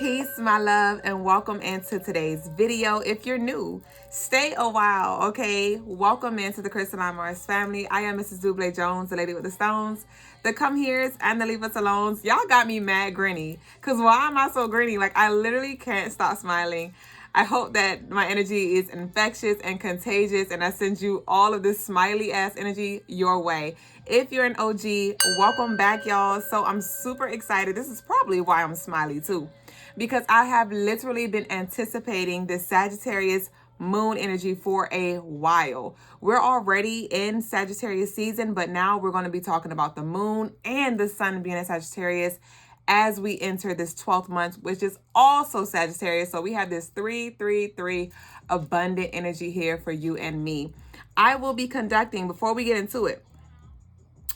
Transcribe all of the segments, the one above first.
Peace, my love, and welcome into today's video. If you're new, stay a while, okay? Welcome into the Crystaline family. I am Mrs. Duuble Jones, the lady with the stones, the come here's and the leave us alones. Y'all got me mad grinny, because why am I so grinny? Like, I literally can't stop smiling. I hope that my energy is infectious and contagious, and I send you all of this smiley ass energy your way. If you're an OG, welcome back, y'all. So I'm super excited. This is probably why I'm smiley too, because I have literally been anticipating this Sagittarius moon energy for a while. We're already in Sagittarius season, but now we're going to be talking about the moon and the sun being in Sagittarius as we enter this 12th month, which is also Sagittarius. So we have this 333 abundant energy here for you and me. I will be conducting, before we get into it,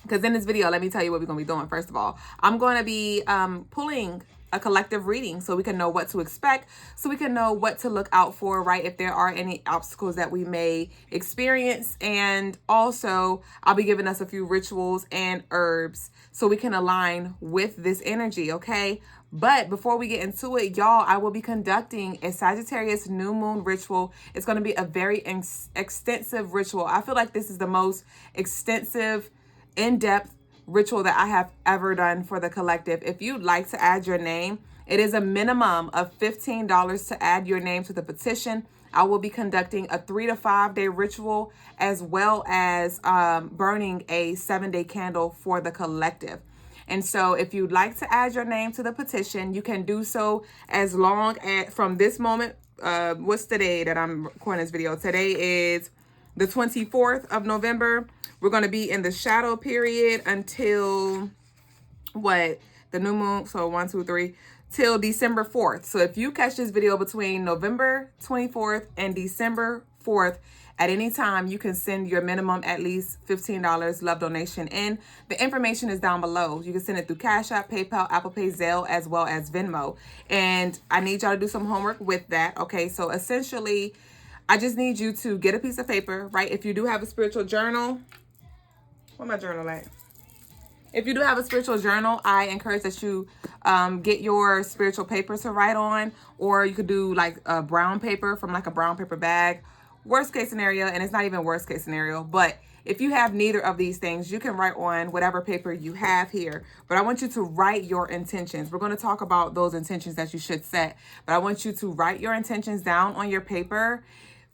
because in this video, let me tell you what we're going to be doing. First of all, I'm going to be pulling a collective reading so we can know what to expect, so we can know what to look out for, right? If there are any obstacles that we may experience. And also, I'll be giving us a few rituals and herbs so we can align with this energy, okay? But before we get into it, y'all, I will be conducting a Sagittarius new moon ritual. It's going to be a very extensive ritual. I feel like this is the most extensive, in-depth ritual that I have ever done for the collective. If you'd like to add your name, it is a minimum of $15 to add your name to the petition. I will be conducting a 3 to 5 day ritual, as well as burning a 7-day candle for the collective. And so if you'd like to add your name to the petition, you can do so as long as from this moment. What's the day that I'm recording this video? Today is the 24th of November. We're going to be in the shadow period until the new moon. So 1, 2, 3 till December 4th. So if you catch this video between November 24th and December 4th, at any time, you can send your minimum at least $15 love donation in. The information is down below. You can send it through Cash App, PayPal, Apple Pay, Zelle, as well as Venmo. And I need y'all to do some homework with that. Okay, so essentially, I just need you to get a piece of paper, right? If you do have a spiritual journal, where my journal at? If you do have a spiritual journal, I encourage that you get your spiritual paper to write on, or you could do like a brown paper from like a brown paper bag. Worst case scenario, and it's not even worst case scenario, but if you have neither of these things, you can write on whatever paper you have here. But I want you to write your intentions. We're going to talk about those intentions that you should set, but I want you to write your intentions down on your paper,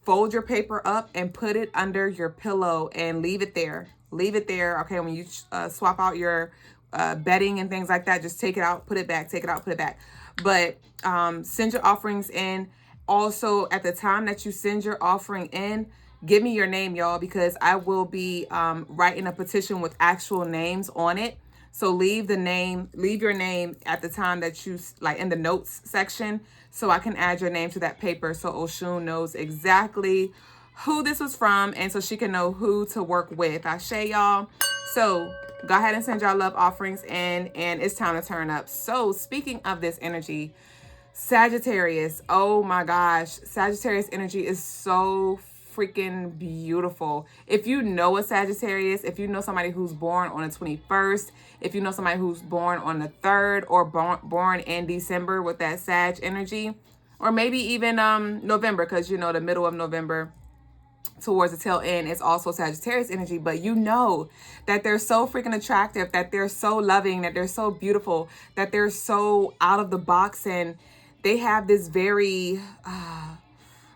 fold your paper up, and put it under your pillow and leave it there. Leave it there. Okay, when you swap out your bedding and things like that, just take it out, put it back, take it out, put it back. But send your offerings in. Also, at the time that you send your offering in, give me your name, y'all, because I will be writing a petition with actual names on it. So leave your name at the time that you, like in the notes section, so I can add your name to that paper so Oshun knows exactly who this was from, and so she can know who to work with. Ashe, y'all. So go ahead and send y'all love offerings in, and it's time to turn up. So speaking of this energy, Sagittarius, oh my gosh, Sagittarius energy is so freaking beautiful. If you know a Sagittarius, if you know somebody who's born on the 21st, if you know somebody who's born on the 3rd, or born in December with that Sag energy, or maybe even November, because you know the middle of November towards the tail end is also Sagittarius energy, but you know that they're so freaking attractive, that they're so loving, that they're so beautiful, that they're so out of the box, and they have this very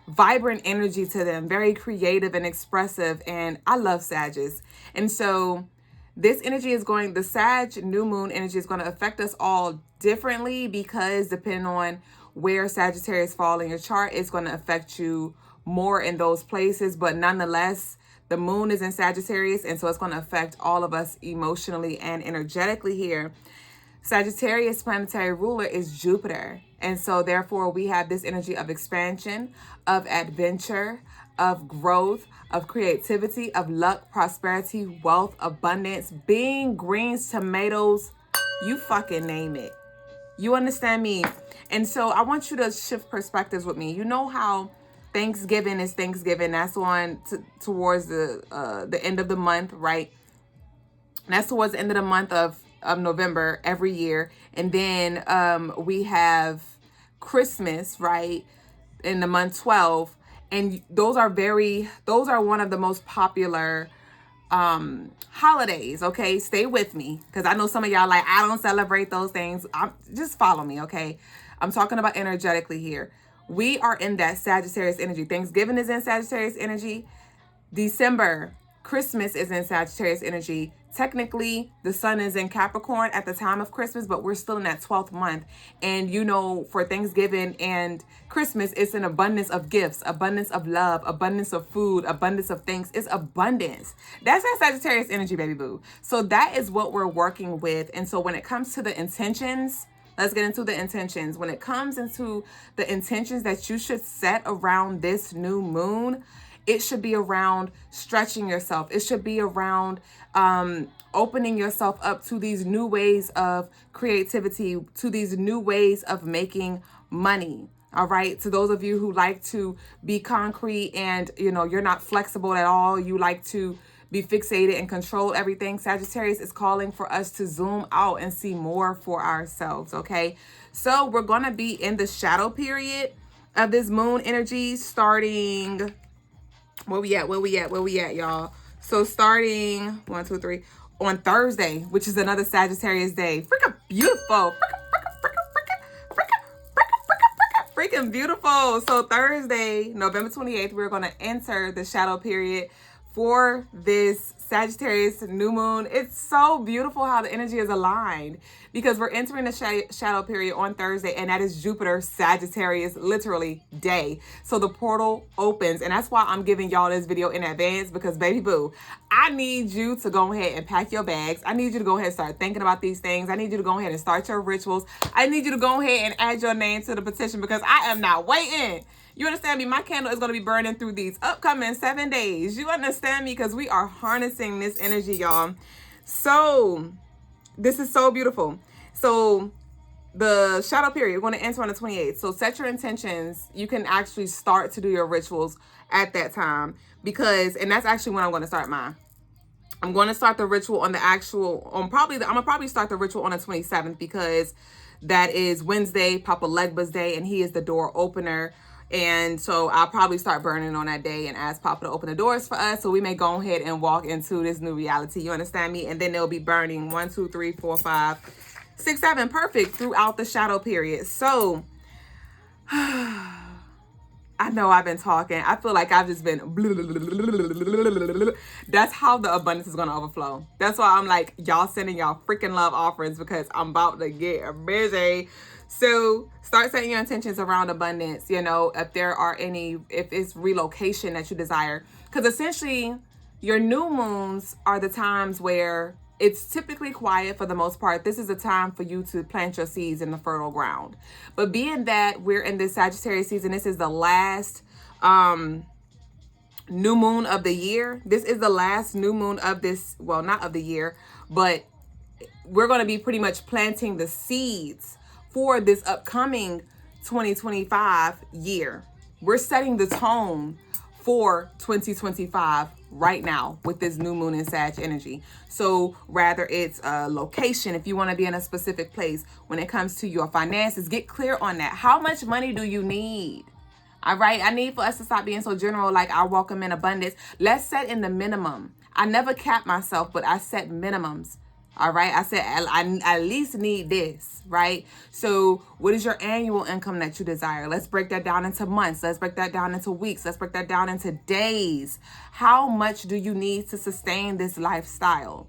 vibrant energy to them, very creative and expressive, and I love Sages. And so this energy is going, the Sag new moon energy is going to affect us all differently, because depending on where Sagittarius fall in your chart, it's going to affect you more in those places. But nonetheless, the moon is in Sagittarius, and so it's going to affect all of us emotionally and energetically here. Sagittarius planetary ruler is Jupiter. And so therefore we have this energy of expansion, of adventure, of growth, of creativity, of luck, prosperity, wealth, abundance, being, greens, tomatoes, you fucking name it. You understand me? And so I want you to shift perspectives with me. You know how Thanksgiving is Thanksgiving. That's on towards the end of the month, right? That's towards the end of the month of November every year. And then we have Christmas, right, in the month 12. And those are one of the most popular holidays. Okay, stay with me, because I know some of y'all like, I don't celebrate those things. Just follow me, okay? I'm talking about energetically here. We are in that Sagittarius energy. Thanksgiving is in Sagittarius energy. December, Christmas is in Sagittarius energy. Technically, the sun is in Capricorn at the time of Christmas, but we're still in that 12th month. And you know, for Thanksgiving and Christmas, it's an abundance of gifts, abundance of love, abundance of food, abundance of things. It's abundance. That's that Sagittarius energy, baby boo. So that is what we're working with. And so when it comes to the intentions, let's get into the intentions. When it comes into the intentions that you should set around this new moon, it should be around stretching yourself. It should be around opening yourself up to these new ways of creativity, to these new ways of making money. All right. To those of you who like to be concrete and, you know, you're not flexible at all, you like to be fixated and control everything, Sagittarius is calling for us to zoom out and see more for ourselves. Okay. So we're going to be in the shadow period of this moon energy starting... Where we at, y'all? So starting 1, 2, 3 on Thursday, which is another Sagittarius day. Freaking beautiful. Freaking beautiful. So Thursday, November 28th, we're going to enter the shadow period for this Sagittarius new moon. It's so beautiful how the energy is aligned, because we're entering the shadow period on Thursday, and that is Jupiter Sagittarius literally day. So the portal opens, and that's why I'm giving y'all this video in advance, because baby boo, I need you to go ahead and pack your bags. I need you to go ahead and start thinking about these things. I need you to go ahead and start your rituals. I need you to go ahead and add your name to the petition, because I am not waiting. You understand me? My candle is going to be burning through these upcoming 7 days. You understand me? Because we are harnessing this energy, y'all. So this is so beautiful. So the shadow period, we're going to enter on the 28th. So set your intentions. You can actually start to do your rituals at that time, because, and that's actually when I'm going to start mine. I'm going to start the ritual on the actual, I'm going to probably start the ritual on the 27th, because that is Wednesday, Papa Legba's day, and he is the door opener. And so I'll probably start burning on that day and ask Papa to open the doors for us, so we may go ahead and walk into this new reality. You understand me? And then they'll be burning 1, 2, 3, 4, 5, 6, 7, perfect throughout the shadow period. So I know I've been talking. I feel like I've just been... That's how the abundance is going to overflow. That's why I'm like, y'all sending y'all freaking love offerings, because I'm about to get busy. So start setting your intentions around abundance. You know, if it's relocation that you desire, because essentially your new moons are the times where it's typically quiet for the most part. This is a time for you to plant your seeds in the fertile ground. But being that we're in this Sagittarius season, this is the last new moon of the year. This is the last new moon of this, well, not of the year, but we're going to be pretty much planting the seeds for this upcoming 2025 year. We're setting the tone for 2025 right now with this new moon in Sag energy. So rather it's a location, if you want to be in a specific place, when it comes to your finances, get clear on that. How much money do you need? All right. I need for us to stop being so general, like I welcome in abundance. Let's set in the minimum. I never cap myself, but I set minimums. All right. I said, I at least need this, right? So what is your annual income that you desire? Let's break that down into months. Let's break that down into weeks. Let's break that down into days. How much do you need to sustain this lifestyle,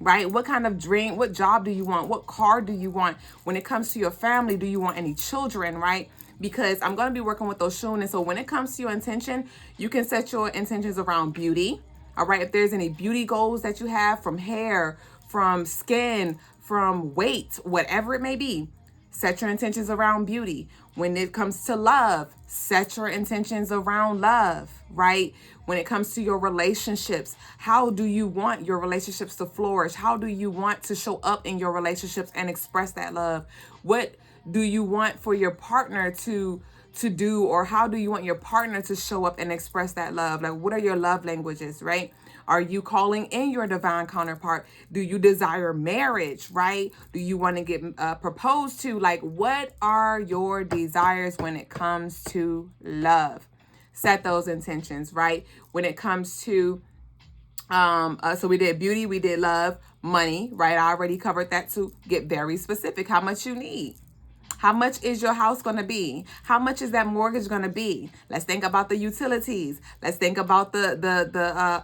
right? What kind of dream, what job do you want? What car do you want? When it comes to your family, do you want any children, right? Because I'm going to be working with those Shun. And so when it comes to your intention, you can set your intentions around beauty. All right. If there's any beauty goals that you have, from hair, from skin, from weight, whatever it may be, set your intentions around beauty. When it comes to love, set your intentions around love, right? When it comes to your relationships, how do you want your relationships to flourish? How do you want to show up in your relationships and express that love? What do you want for your partner to do, or how do you want your partner to show up and express that love? Like, what are your love languages, right? Are you calling in your divine counterpart? Do you desire marriage, right? Do you want to get proposed to? Like, what are your desires when it comes to love? Set those intentions, right? When it comes to so we did beauty, we did love, money, right? I already covered that too. Get very specific. How much you need? How much is your house going to be? How much is that mortgage going to be? Let's think about the utilities. Let's think about the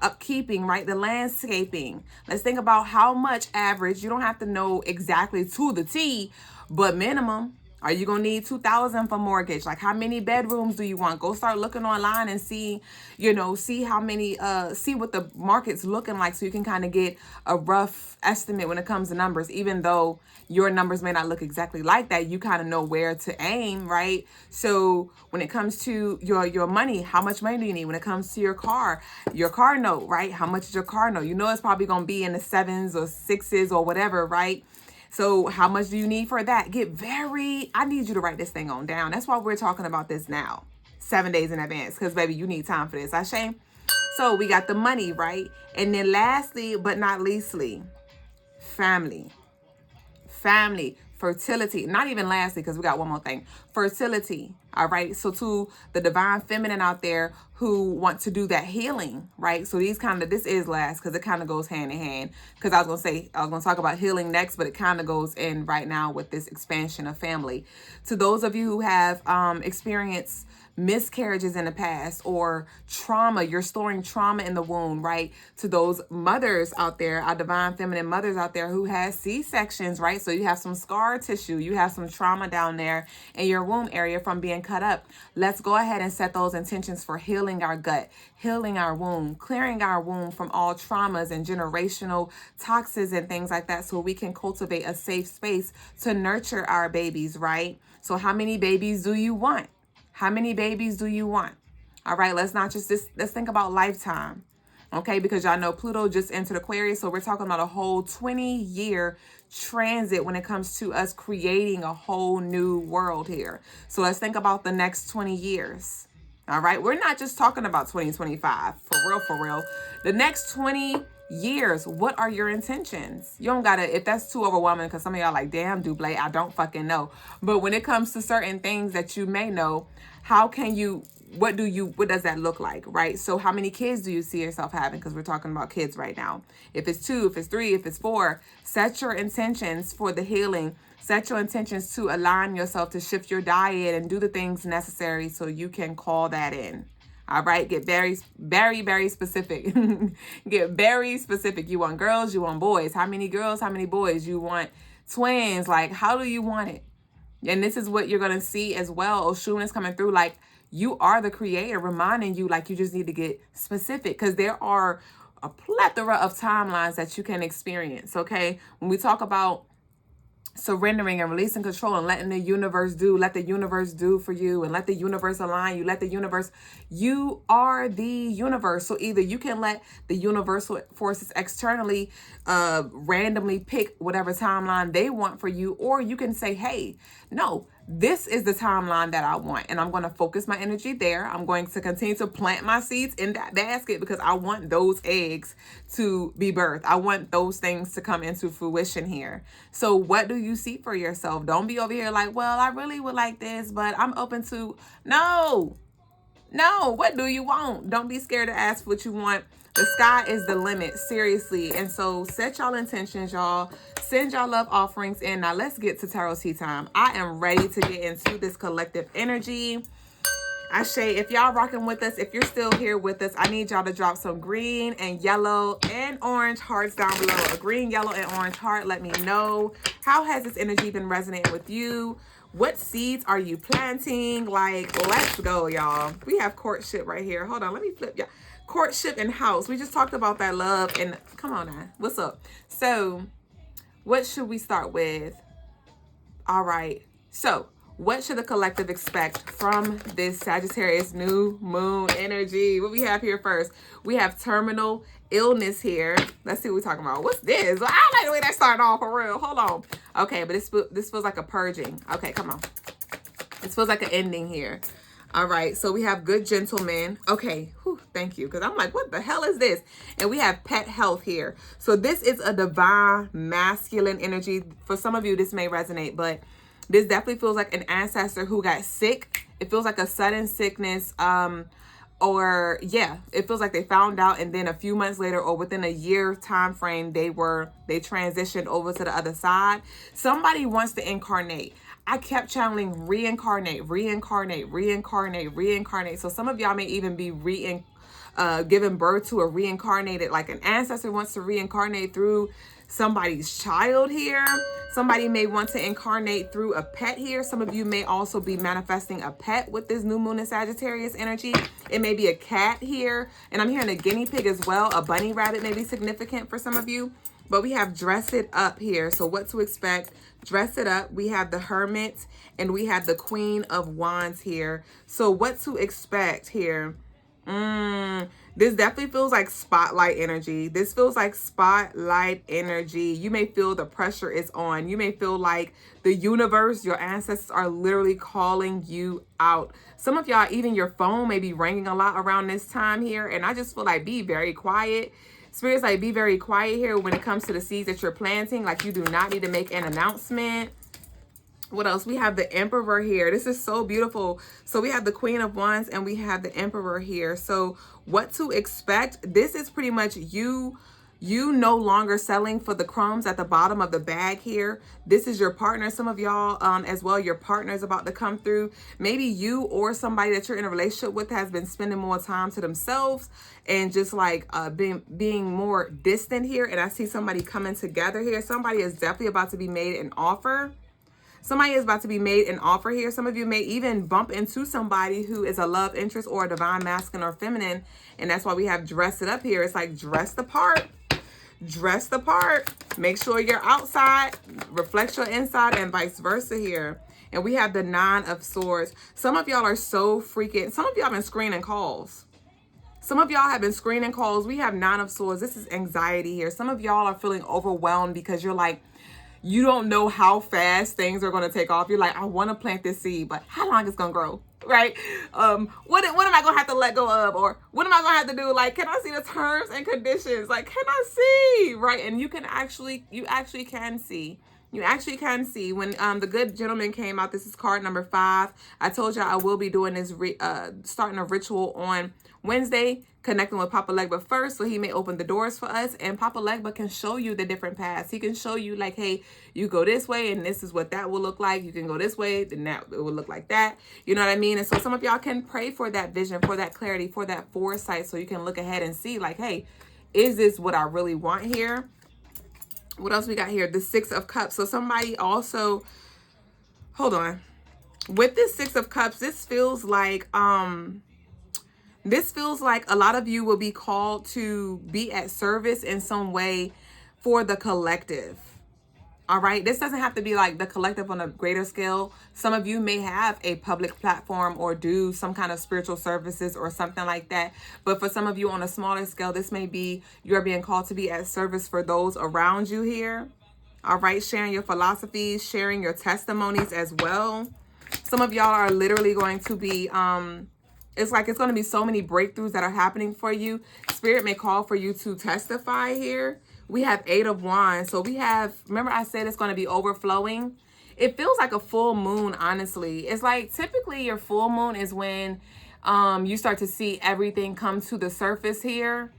upkeeping, right? The landscaping. Let's think about how much average. You don't have to know exactly to the T, but minimum. Are you going to need $2,000 for mortgage? Like, how many bedrooms do you want? Go start looking online and see, see how many, see what the market's looking like, so you can kind of get a rough estimate when it comes to numbers. Even though your numbers may not look exactly like that, you kind of know where to aim, right? So when it comes to your money, how much money do you need? When it comes to your car note, right? How much is your car note? You know, it's probably going to be in the 7s or 6s or whatever, right? So how much do you need for that? I need you to write this thing on down. That's why we're talking about this now, 7 days in advance, because baby, you need time for this. Ashe? So we got the money, right? And then lastly, but not leastly, family, fertility. Not even lastly, because we got one more thing. Fertility. All right. So to the divine feminine out there who want to do that healing, right? So this is last, because it kind of goes hand in hand. Because I was going to talk about healing next, but it kind of goes in right now with this expansion of family. To those of you who have experienced miscarriages in the past or trauma, you're storing trauma in the womb, right? To those mothers out there, our divine feminine mothers out there who has C-sections, right? So you have some scar tissue, you have some trauma down there in your womb area from being cut up. Let's go ahead and set those intentions for healing our gut, healing our womb, clearing our womb from all traumas and generational toxins and things like that, so we can cultivate a safe space to nurture our babies, right? So how many babies do you want? How many babies do you want? All right, let's think about lifetime. Okay, because y'all know Pluto just entered Aquarius, so we're talking about a whole 20-year transit when it comes to us creating a whole new world here. So let's think about the next 20 years. All right, we're not just talking about 2025, for real. The next 20 years, what are your intentions? You don't gotta, if that's too overwhelming, because some of y'all like, damn, Duuble, I don't fucking know. But when it comes to certain things that you may know, what does that look like, right? So how many kids do you see yourself having? Because we're talking about kids right now. If it's 2, if it's 3, if it's 4, set your intentions for the healing. Set your intentions to align yourself, to shift your diet and do the things necessary so you can call that in. All right, get very, very, very specific. Get very specific. You want girls, you want boys. How many girls, how many boys? You want twins? Like, how do you want it? And this is what you're going to see as well. Oshun is coming through like you are the creator, reminding you like you just need to get specific, because there are a plethora of timelines that you can experience, okay? When we talk about surrendering and releasing control and letting the universe do, let the universe do for you, and let the universe align you, you are the universe. So either you can let the universal forces externally randomly pick whatever timeline they want for you, or you can say, hey, no, this is the timeline that I want, and I'm going to focus my energy there. I'm going to continue to plant my seeds in that basket because I want those eggs to be birthed. I want those things to come into fruition here. So what do you see for yourself? Don't be over here like, well, I really would like this, but I'm open to, no, what do you want? Don't be scared to ask what you want. The sky is the limit, seriously. And so set y'all intentions, y'all. Send y'all love offerings in. Now let's get to tarot tea time. I am ready to get into this collective energy. Ashe, if y'all rocking with us, if you're still here with us, I need y'all to drop some green and yellow and orange hearts down below. A green, yellow, and orange heart. Let me know, how has this energy been resonating with you? What seeds are you planting? Like, let's go, y'all. We have courtship right here. Hold on, let me flip y'all. Courtship and house. We just talked about that love and come on now. What's up? So what should we start with? All right. So what should the collective expect from this Sagittarius new moon energy? What we have here first? We have terminal illness here. Let's see what we're talking about. What's this? I like the way that started off for real. Hold on. Okay, but this feels like a purging. Okay, come on. This feels like an ending here. All right, so we have good gentleman. Okay, Thank you. Because I'm like, what the hell is this? And we have pet health here. So this is a divine masculine energy. For some of you, this may resonate, but this definitely feels like an ancestor who got sick. It feels like a sudden sickness. Or yeah, it feels like they found out, and then a few months later or within a year time frame, they transitioned over to the other side. Somebody wants to incarnate. I kept channeling reincarnate, reincarnate, reincarnate, reincarnate. So some of y'all may even be giving birth to a reincarnated, like an ancestor wants to reincarnate through somebody's child here. Somebody may want to incarnate through a pet here. Some of you may also be manifesting a pet with this new moon in Sagittarius energy. It may be a cat here, and I'm hearing a guinea pig as well. A bunny rabbit may be significant for some of you, but we have dress it up here. So what to expect? Dress it up. We have the Hermit and we have the Queen of Wands here. So what to expect here? This definitely feels like spotlight energy. This feels like spotlight energy. You may feel the pressure is on. You may feel like the universe, your ancestors are literally calling you out. Some of y'all, even your phone may be ringing a lot around this time here. And I just feel like be very quiet. Spirit's like, be very quiet here when it comes to the seeds that you're planting. Like, you do not need to make an announcement. What else? We have the Emperor here. This is so beautiful. So we have the Queen of Wands and we have the Emperor here. So what to expect? This is pretty much you no longer selling for the crumbs at the bottom of the bag here. This is your partner. Some of y'all as well, your partner is about to come through. Maybe you or somebody that you're in a relationship with has been spending more time to themselves and just like being more distant here. And I see somebody coming together here. Somebody is definitely about to be made an offer. Somebody is about to be made an offer here. Some of you may even bump into somebody who is a love interest or a divine masculine or feminine. And that's why we have dress it up here. It's like dress the part. Dress the part. Make sure you're outside. Reflect your inside and vice versa here. And we have the Nine of Swords. Some of y'all are so freaking. Some of y'all have been screening calls. Some of y'all have been screening calls. We have Nine of Swords. This is anxiety here. Some of y'all are feeling overwhelmed because you're like, you don't know how fast things are going to take off. You're like, I want to plant this seed, but how long it's going to grow, right? What am I going to have to let go of? Or what am I going to have to do? Like, can I see the terms and conditions? Like, can I see, right? And you actually can see. You actually can see. When the good gentleman came out, this is card number 5. I told y'all I will be doing this, starting a ritual on Wednesday, connecting with Papa Legba first, so he may open the doors for us. And Papa Legba can show you the different paths. He can show you like, hey, you go this way and this is what that will look like. You can go this way, then that it will look like that. You know what I mean? And so some of y'all can pray for that vision, for that clarity, for that foresight, so you can look ahead and see like, hey, is this what I really want here? What else we got here? The Six of Cups. So somebody also, hold on. With this Six of Cups, this feels like a lot of you will be called to be at service in some way for the collective. All right. This doesn't have to be like the collective on a greater scale. Some of you may have a public platform or do some kind of spiritual services or something like that. But for some of you on a smaller scale, this may be you're being called to be at service for those around you here. All right. Sharing your philosophies, sharing your testimonies as well. Some of y'all are literally going to be, it's like it's going to be so many breakthroughs that are happening for you. Spirit may call for you to testify here. We have 8 of Wands. So we have, remember I said it's going to be overflowing. It feels like a full moon, honestly. It's like typically your full moon is when you start to see everything come to the surface here.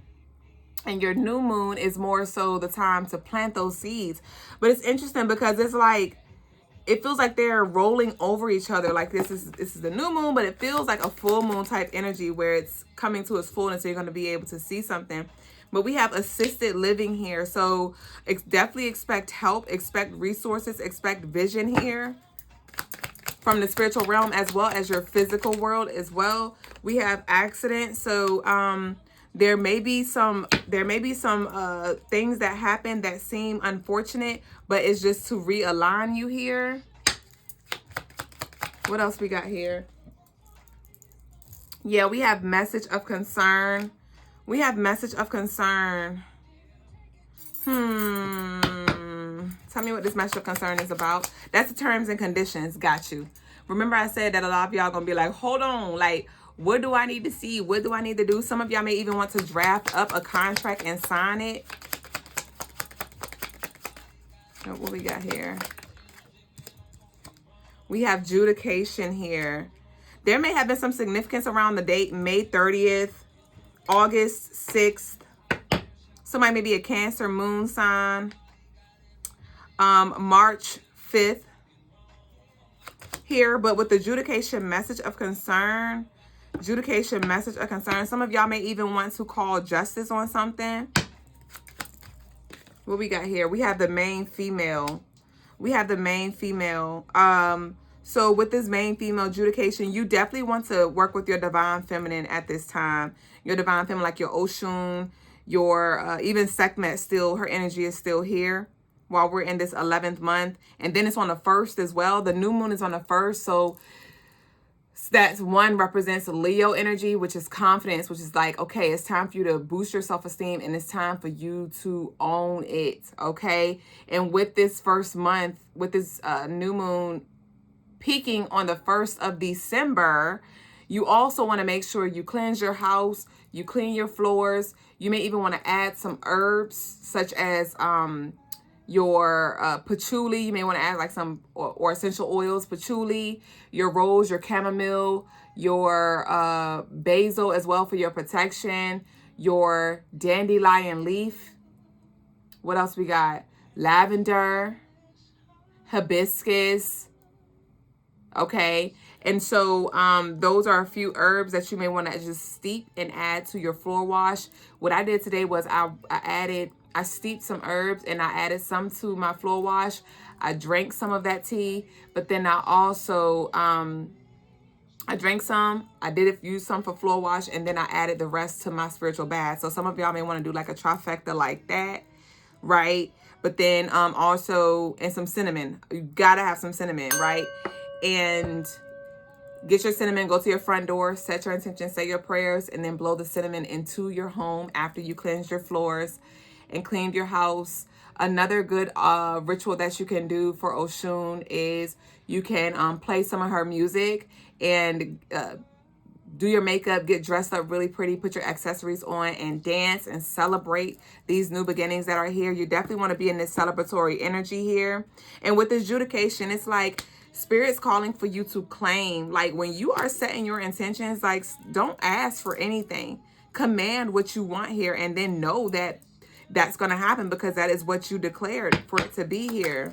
And your new moon is more so the time to plant those seeds. But it's interesting because it's like, it feels like they're rolling over each other. Like this is the new moon, but it feels like a full moon type energy where it's coming to its fullness. So you're going to be able to see something. But we have assisted living here. So definitely expect help, expect resources, expect vision here from the spiritual realm as well as your physical world as well. We have accidents. So there may be some things that happen that seem unfortunate, but it's just to realign you here. What else we got here? Yeah, we have message of concern. We have message of concern. Tell me what this message of concern is about. That's the terms and conditions. Got you. Remember I said that a lot of y'all gonna be like, hold on, like, What do I need to see? What do I need to do? Some of y'all may even want to draft up a contract and sign it. What we got here? We have adjudication here. There may have been some significance around the date May 30th, August 6th. Somebody may be a Cancer moon sign. March 5th here, but with the adjudication message of concern, some of y'all may even want to call justice on something. What we got here? We have the main female. So with this main female adjudication, you definitely want to work with your divine feminine at this time. Your divine feminine, like your Oshun, your even Sekhmet, still, her energy is still here while we're in this 11th month. And then it's on the 1st as well. The new moon is on the 1st. So that's one represents Leo energy, which is confidence, which is like, okay, it's time for you to boost your self-esteem and it's time for you to own it. Okay. And with this first month, with this new moon peaking on the 1st of December, you also want to make sure you cleanse your house, you clean your floors. You may even want to add some herbs such as your patchouli. You may want to add like some or essential oils, patchouli, your rose, your chamomile, your basil as well for your protection, your dandelion leaf. What else we got? Lavender, hibiscus. Okay. And so those are a few herbs that you may want to just steep and add to your floor wash. What I did today was I steeped some herbs and I added some to my floor wash. I drank some of that tea, but then I also, I drank some, I did use some for floor wash, and then I added the rest to my spiritual bath. So some of y'all may want to do like a trifecta like that, right? But then also, and some cinnamon. You gotta have some cinnamon, right? And get your cinnamon, go to your front door, set your intention, say your prayers, and then blow the cinnamon into your home after you cleanse your floors and cleaned your house. Another good ritual that you can do for Oshun is you can play some of her music and do your makeup, get dressed up really pretty, put your accessories on and dance and celebrate these new beginnings that are here. You definitely want to be in this celebratory energy here. And with this adjudication, it's like Spirit's calling for you to claim. Like when you are setting your intentions, like don't ask for anything. Command what you want here and then know that that's going to happen because that is what you declared for it to be here.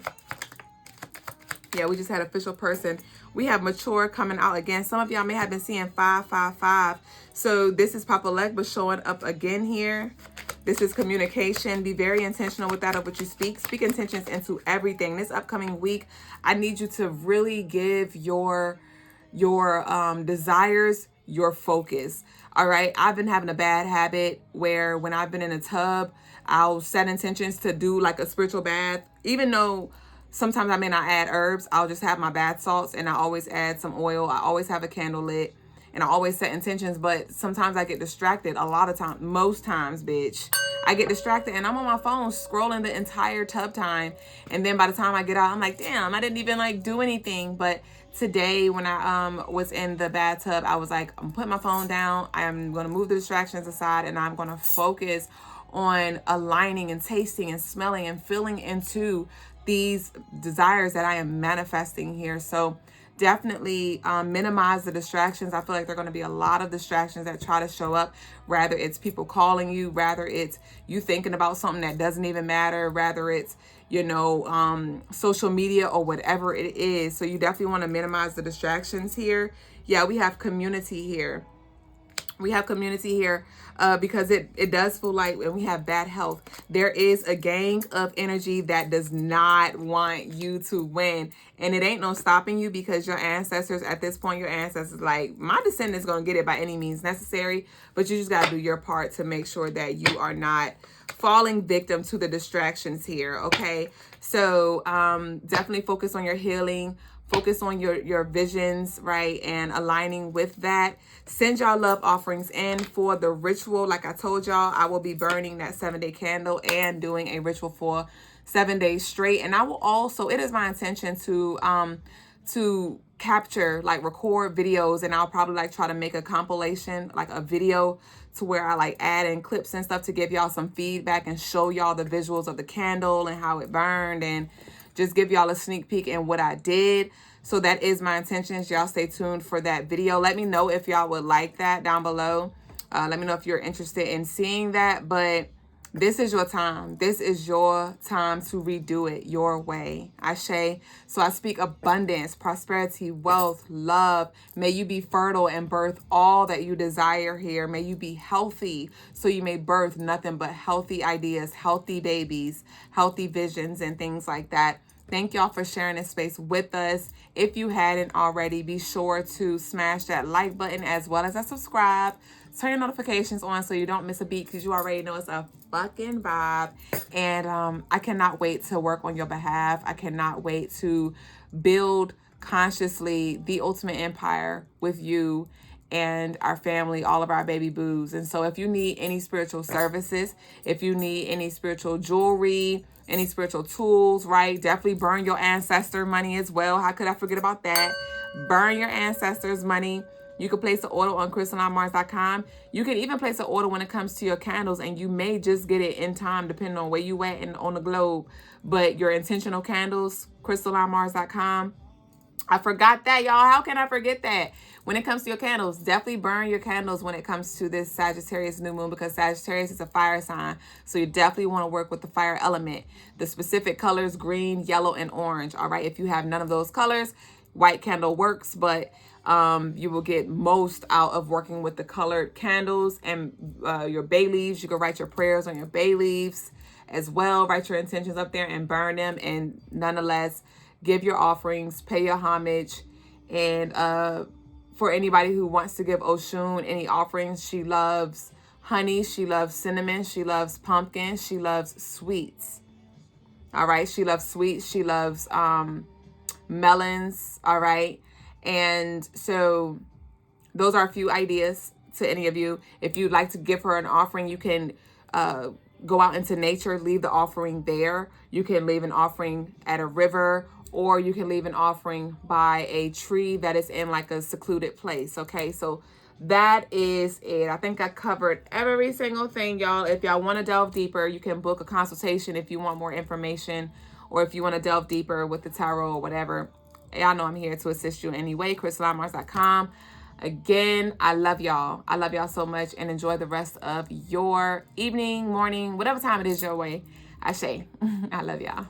Yeah, we just had official person. We have mature coming out again. Some of y'all may have been seeing 555. So this is Papa Legba showing up again here. This is communication. Be very intentional with that of what you speak. Speak intentions into everything. This upcoming week, I need you to really give your desires your focus. All right. I've been having a bad habit where when I've been in a tub, I'll set intentions to do like a spiritual bath, even though sometimes I may not add herbs. I'll just have my bath salts and I always add some oil. I always have a candle lit and I always set intentions, but sometimes I get distracted. A lot of times, most times, bitch, I get distracted and I'm on my phone scrolling the entire tub time. And then by the time I get out, I'm like, damn, I didn't even like do anything. But today when I was in the bathtub, I was like, I'm putting my phone down. I'm going to move the distractions aside and I'm going to focus on aligning and tasting and smelling and feeling into these desires that I am manifesting here. So definitely minimize the distractions. I feel like there are going to be a lot of distractions that try to show up. Rather it's people calling you, rather it's you thinking about something that doesn't even matter, rather it's, you know, social media or whatever it is. So you definitely want to minimize the distractions here. Yeah, we have community here. We have community here because it does feel like when we have bad health, there is a gang of energy that does not want you to win. And it ain't no stopping you because your ancestors, at this point, your ancestors like, my descendants going to get it by any means necessary. But you just got to do your part to make sure that you are not falling victim to the distractions here. Okay. So definitely focus on your healing. Focus on your visions, right? And aligning with that. Send y'all love offerings in for the ritual. Like I told y'all, I will be burning that 7-day candle and doing a ritual for 7 days straight. And I will also, it is my intention to to capture, like record videos, and I'll probably like try to make a compilation, like a video to where I like add in clips and stuff to give y'all some feedback and show y'all the visuals of the candle and how it burned, and just give y'all a sneak peek in what I did. So that is my intentions. Y'all stay tuned for that video. Let me know if y'all would like that down below. Let me know if you're interested in seeing that. But this is your time. This is your time to redo it your way. Ashe. So I speak abundance, prosperity, wealth, love. May you be fertile and birth all that you desire here. May you be healthy so you may birth nothing but healthy ideas, healthy babies, healthy visions, and things like that. Thank y'all for sharing this space with us. If you hadn't already, be sure to smash that like button as well as subscribe. Turn your notifications on so you don't miss a beat, because you already know it's a fucking vibe. And I cannot wait to work on your behalf. I cannot wait to build consciously the ultimate empire with you and our family, all of our baby boos. And so if you need any spiritual services, if you need any spiritual jewelry, any spiritual tools, right? Definitely burn your ancestor money as well. How could I forget about that? Burn your ancestors' money. You can place an order on crystalinemars.com. You can even place an order when it comes to your candles, and you may just get it in time depending on where you at and on the globe. But your intentional candles, crystalinemars.com. I forgot that, y'all. How can I forget that? When it comes to your candles, definitely burn your candles when it comes to this Sagittarius new moon, because Sagittarius is a fire sign. So you definitely want to work with the fire element. The specific colors, green, yellow, and orange. All right. If you have none of those colors, white candle works, but you will get most out of working with the colored candles. And your bay leaves, you can write your prayers on your bay leaves as well. Write your intentions up there and burn them. And nonetheless, give your offerings, pay your homage. And for anybody who wants to give Oshun any offerings, she loves honey, she loves cinnamon, she loves pumpkin, she loves sweets. All right, she loves sweets, she loves melons. All right, and so those are a few ideas to any of you. If you'd like to give her an offering, you can go out into nature, leave the offering there. You can leave an offering at a river, or you can leave an offering by a tree that is in like a secluded place. Okay, so that is it. I think I covered every single thing, y'all. If y'all want to delve deeper, you can book a consultation if you want more information, or if you want to delve deeper with the tarot or whatever. Y'all know I'm here to assist you in any way. crystalinemars.com. Again, I love y'all. I love y'all so much, and enjoy the rest of your evening, morning, whatever time it is your way. Ashe. I love y'all.